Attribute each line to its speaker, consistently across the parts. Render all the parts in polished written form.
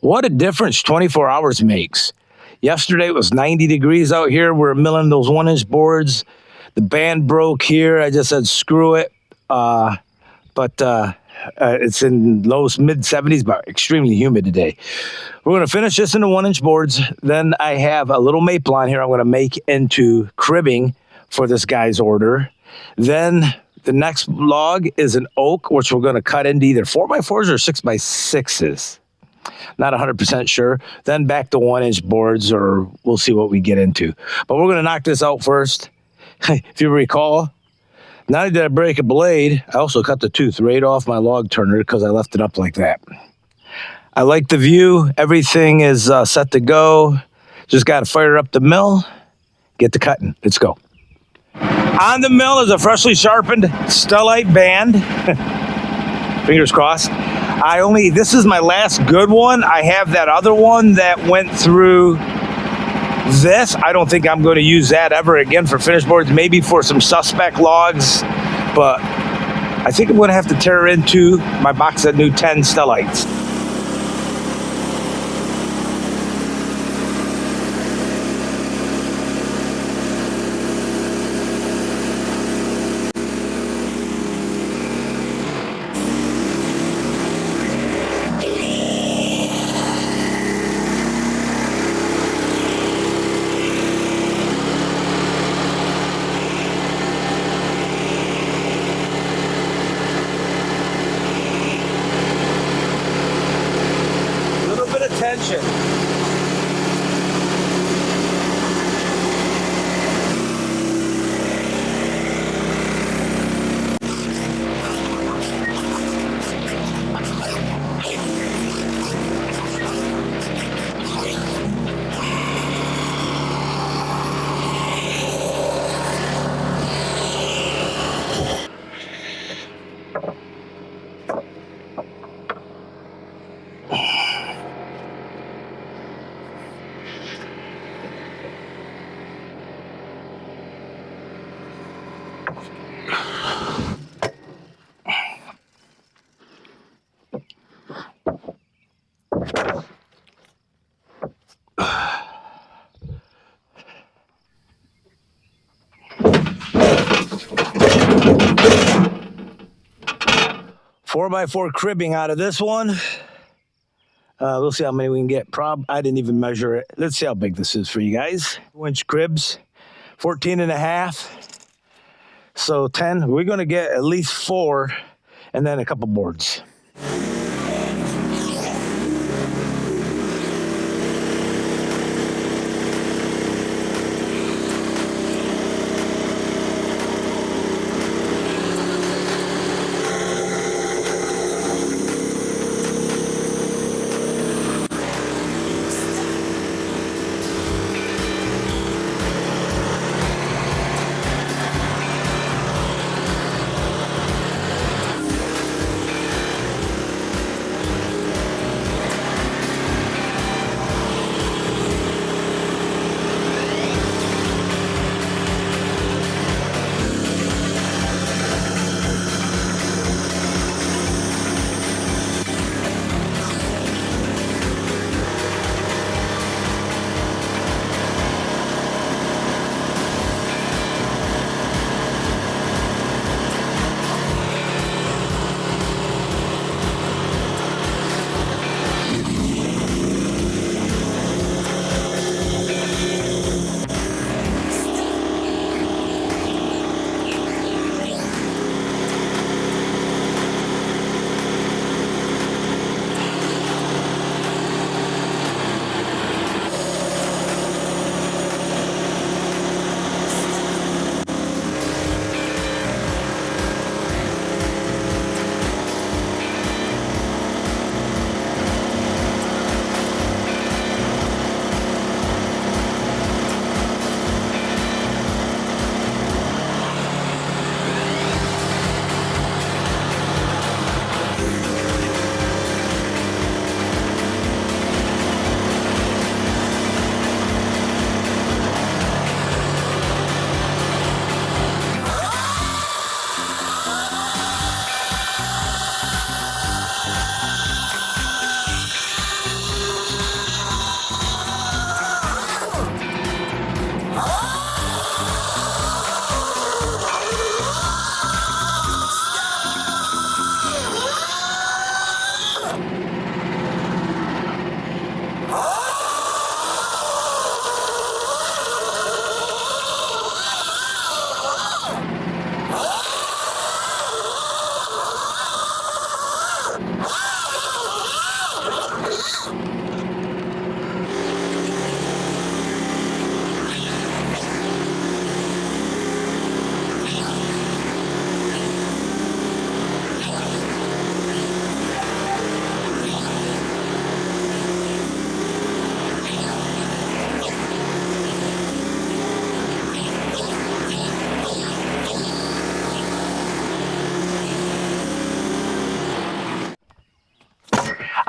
Speaker 1: What a difference 24 hours makes. Yesterday it was 90 degrees out here. We're milling those 1-inch boards. The band broke here. I just said, screw it. But it's in low mid 70s, but extremely humid today. We're going to finish this into 1-inch boards. Then I have a little maple on here I'm going to make into cribbing for this guy's order. Then the next log is an oak, which we're going to cut into either 4x4s or 6x6s. Not 100% sure. Then back to 1-inch boards, or we'll see what we get into. But we're going to knock this out first. If you recall, not only did I break a blade, I also cut the tooth right off my log turner because I left it up like that. I like the view. Everything is set to go. Just got to fire up the mill, get to cutting. Let's go. On the mill is a freshly sharpened stellite band. Fingers crossed. This is my last good one. I have that other one that went through this. I don't think I'm going to use that ever again for finished boards, maybe for some suspect logs, but I think I'm going to have to tear into my box of new 10 stellites. Tension. 4x4 cribbing out of this one. We'll see how many we can get. I didn't even measure it. Let's see how big this is for you guys. 2-inch cribs, 14.5. So 10. We're going to get at least 4 and then a couple boards.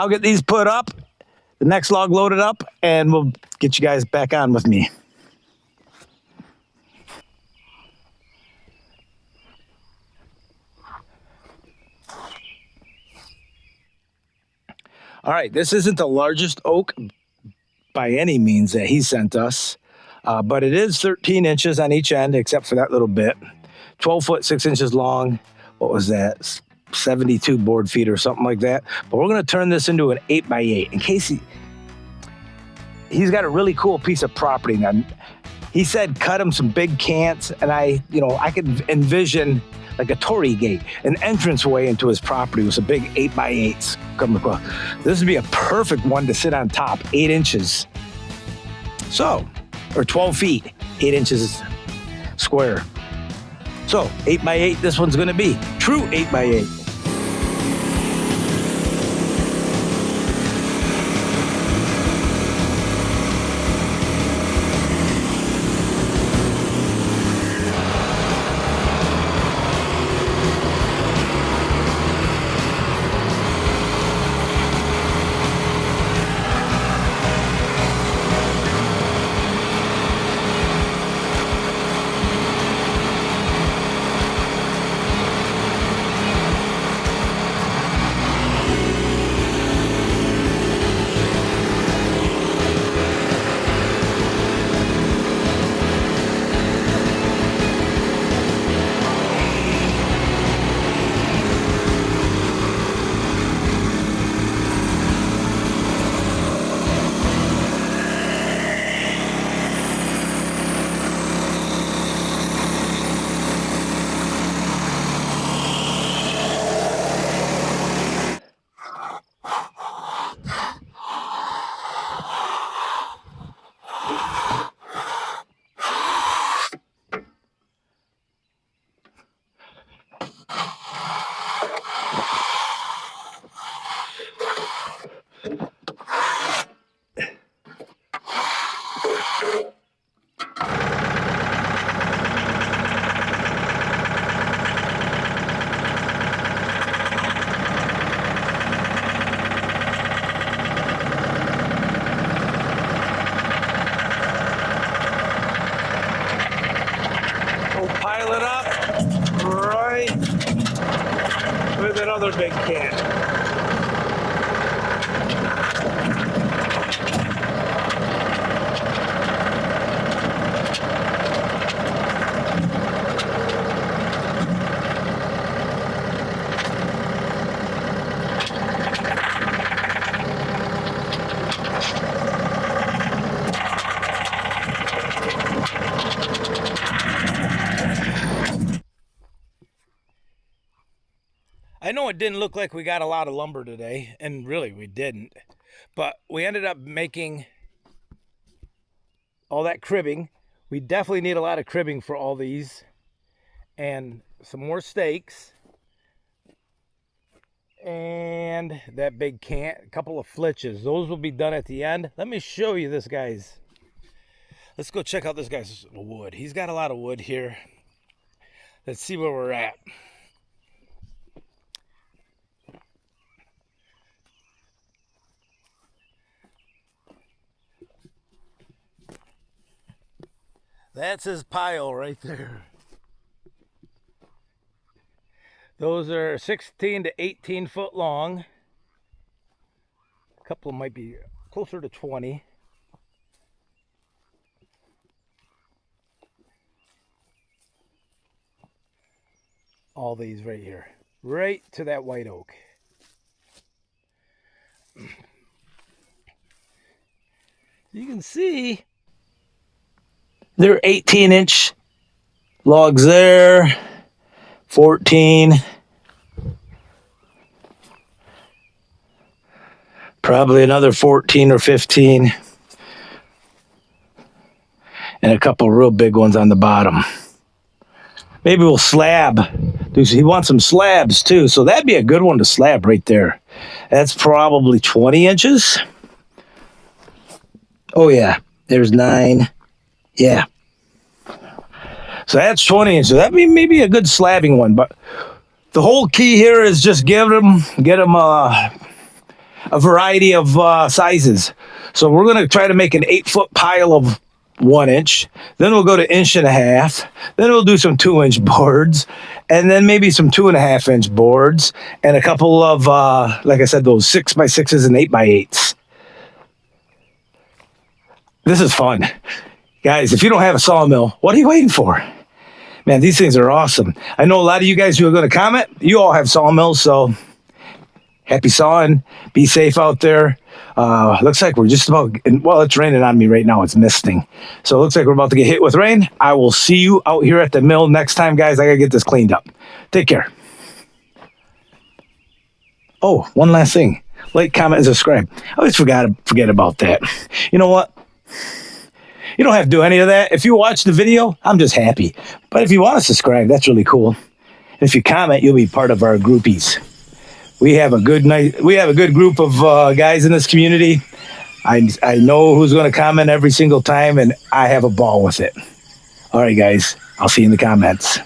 Speaker 1: I'll get these put up, the next log loaded up, and we'll get you guys back on with me. All right, this isn't the largest oak by any means that he sent us, but it is 13 inches on each end, except for that little bit. 12 foot, 6 inches long. What was that? 72 board feet or something like that. But we're going to turn this into an 8x8 in case he's got a really cool piece of property. Now, he said cut him some big cants, and I could envision like a torii gate, an entranceway into his property with some big 8x8s coming across. This would be a perfect one to sit on top, 8 inches. So, or 12 feet, 8 inches square. So 8x8, this one's gonna be true 8x8. Pile it up right with that other big can. I know it didn't look like we got a lot of lumber today, and really we didn't, but we ended up making all that cribbing. We definitely need a lot of cribbing for all these, and some more stakes, and that big cant, a couple of flitches. Those will be done at the end. Let me show you this guy's. Let's go check out this guy's wood. He's got a lot of wood here. Let's see where we're at. That's his pile right there. Those are 16 to 18 foot long. A couple might be closer to 20. All these right here, right to that white oak. You can see they're 18-inch logs there, 14. Probably another 14 or 15. And a couple real big ones on the bottom. Maybe we'll slab. He wants some slabs too, so that'd be a good one to slab right there. That's probably 20 inches. Oh yeah, there's 9. Yeah. So that's 20 inches. That'd be maybe a good slabbing one, but the whole key here is just get them a variety of sizes. So we're going to try to make an 8-foot pile of 1-inch. Then we'll go to 1.5 inch. Then we'll do some 2-inch boards, and then maybe some 2.5-inch boards, and a couple of, like I said, those 6x6s and 8x8s. This is fun. Guys, if you don't have a sawmill, what are you waiting for? Man, these things are awesome. I know a lot of you guys who are going to comment, you all have sawmills, so happy sawing. Be safe out there. Looks like we're just about, well, it's raining on me right now. It's misting. So it looks like we're about to get hit with rain. I will see you out here at the mill next time, guys. I got to get this cleaned up. Take care. Oh, one last thing. Like, comment, and subscribe. I always forget about that. You know what? You don't have to do any of that. If you watch the video, I'm just happy. But if you want to subscribe, that's really cool. And if you comment, you'll be part of our groupies. We have a good group of guys in this community. I know who's going to comment every single time, and I have a ball with it. All right, guys. I'll see you in the comments.